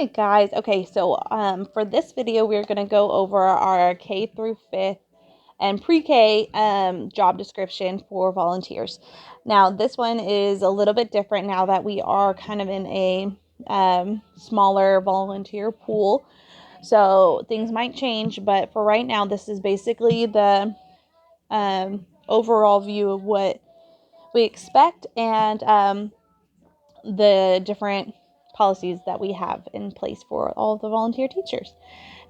Hi guys. Okay, so for this video we're going to go over our K through 5th and pre-K job description for volunteers. Now this one is a little bit different now that we are kind of in a smaller volunteer pool. So things might change, but for right now this is basically the overall view of what we expect and the different policies that we have in place for all the volunteer teachers.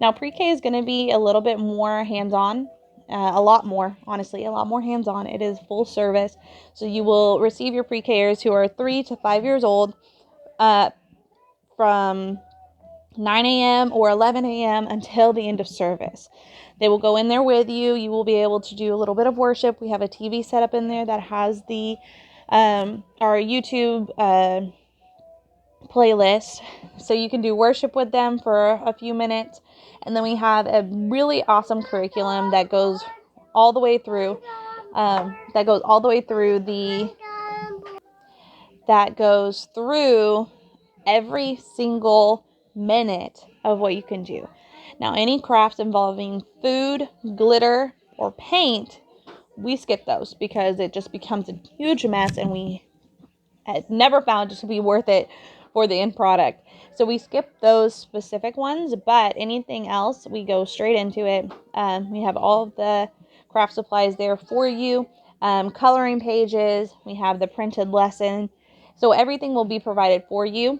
Now, pre-K is going to be a little bit more hands-on, a lot more hands-on. It is full service, so you will receive your pre-Kers who are 3 to 5 years old from 9 a.m. or 11 a.m. until the end of service. They will go in there with you. You will be able to do a little bit of worship. We have a TV set up in there that has the our YouTube playlist, so you can do worship with them for a few minutes. And then we have a really awesome curriculum that goes all the way through every single minute of what you can do. Now, any crafts involving food, glitter, or paint, we skip those because it just becomes a huge mess, and we had never found it to be worth it for the end product. So we skip those specific ones, but anything else, we go straight into it. We have all of the craft supplies there for you. Coloring pages, we have the printed lesson. So everything will be provided for you.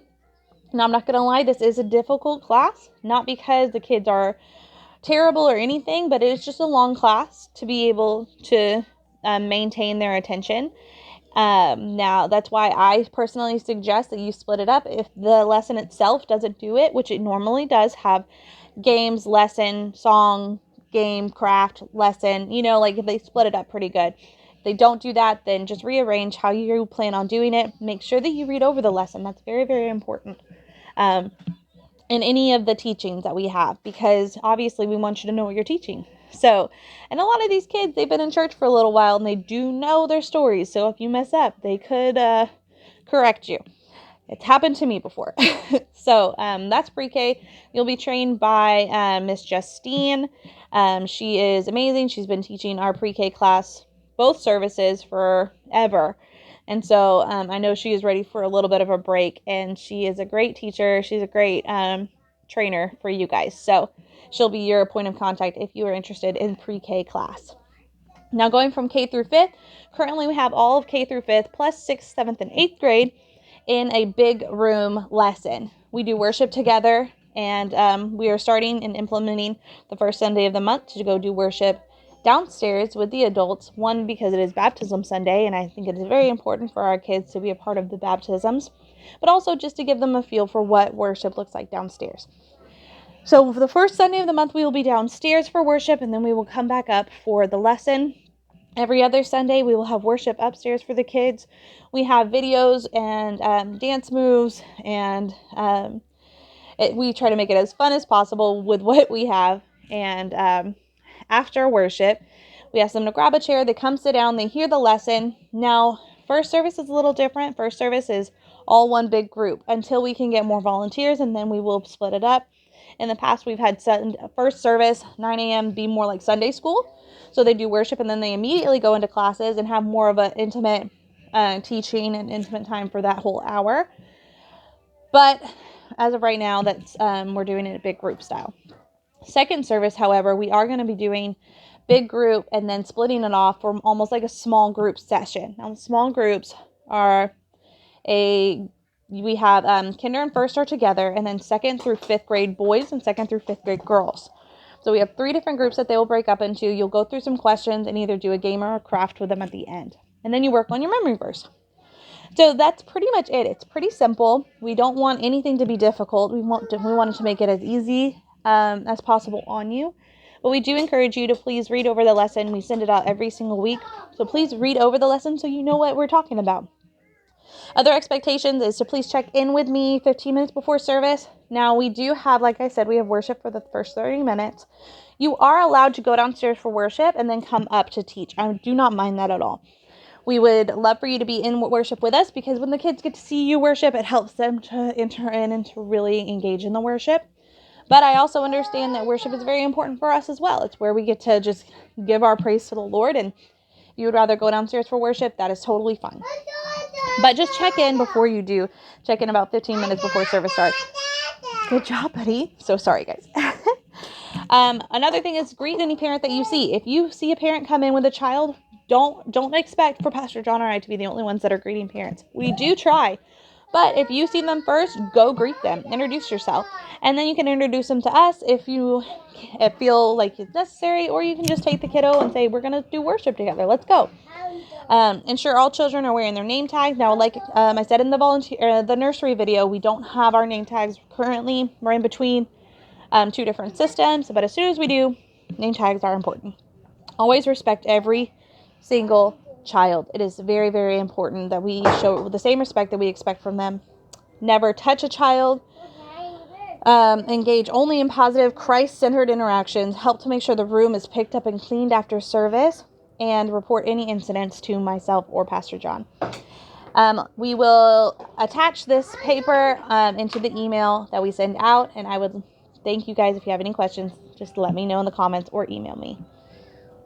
Now, I'm not going to lie, this is a difficult class, not because the kids are terrible or anything, but it's just a long class to be able to maintain their attention. Now, that's why I personally suggest that you split it up. If the lesson itself doesn't do it, which it normally does, have games, lesson, song, game, craft, lesson, like if they split it up pretty good. If they don't do that, then just rearrange how you plan on doing it. Make sure that you read over the lesson. That's very, very important. In any of the teachings that we have, because obviously we want you to know what you're teaching. So, and a lot of these kids, they've been in church for a little while and they do know their stories. So if you mess up, they could correct you. It's happened to me before. So that's pre-K. You'll be trained by Miss Justine. She is amazing. She's been teaching our pre-K class, both services, forever. And so I know she is ready for a little bit of a break, and she is a great teacher. She's a great trainer for you guys. So she'll be your point of contact if you are interested in pre-K class. Now, going from K through 5th, currently we have all of K through 5th plus 6th, 7th, and 8th grade in a big room lesson. We do worship together, and we are starting and implementing the first Sunday of the month to go do worship downstairs with the adults. One, because it is baptism Sunday, and I think it is very important for our kids to be a part of the baptisms, but also just to give them a feel for what worship looks like downstairs. So for the first Sunday of the month, we will be downstairs for worship, and then we will come back up for the lesson. Every other Sunday, we will have worship upstairs for the kids. We have videos and dance moves, and we try to make it as fun as possible with what we have. And after worship, we ask them to grab a chair. They come sit down. They hear the lesson. Now, first service is a little different. First service is all one big group until we can get more volunteers, and then we will split it up. In the past, we've had first service, 9 a.m., be more like Sunday school. So they do worship, and then they immediately go into classes and have more of an intimate teaching and intimate time for that whole hour. But as of right now, that's we're doing it a big group style. Second service, however, we are going to be doing big group and then splitting it off for almost like a small group session. Now, the small groups are we have kinder and first are together, and then 2nd through 5th grade boys and 2nd through 5th grade girls. So we have 3 different groups that they will break up into. You'll go through some questions and either do a game or a craft with them at the end. And then you work on your memory verse. So that's pretty much it. It's pretty simple. We don't want anything to be difficult. We wanted to make it as easy as possible on you. But we do encourage you to please read over the lesson. We send it out every single week. So please read over the lesson so you know what we're talking about. Other expectations is to please check in with me 15 minutes before service. Now, we do have, like I said, we have worship for the first 30 minutes. You are allowed to go downstairs for worship and then come up to teach. I do not mind that at all. We would love for you to be in worship with us, because when the kids get to see you worship, it helps them to enter in and to really engage in the worship. But I also understand that worship is very important for us as well. It's where we get to just give our praise to the Lord. And if you would rather go downstairs for worship, that is totally fine. But just check in before you do. Check in about 15 minutes before service starts. Good job, buddy. So sorry, guys. Another thing is greet any parent that you see. If you see a parent come in with a child, don't expect for Pastor John or I to be the only ones that are greeting parents. We do try. But if you see them first, go greet them. Introduce yourself. And then you can introduce them to us if you feel like it's necessary, or you can just take the kiddo and say, we're going to do worship together. Let's go. Ensure all children are wearing their name tags. Now, like I said in the nursery video, we don't have our name tags currently. We're in between two different systems. But as soon as we do, name tags are important. Always respect every single child. It is very, very important that we show the same respect that we expect from them. Never touch a child. Engage only in positive, Christ-centered interactions. Help to make sure the room is picked up and cleaned after service. And report any incidents to myself or Pastor John. We will attach this paper into the email that we send out. And I would thank you guys if you have any questions. Just let me know in the comments or email me.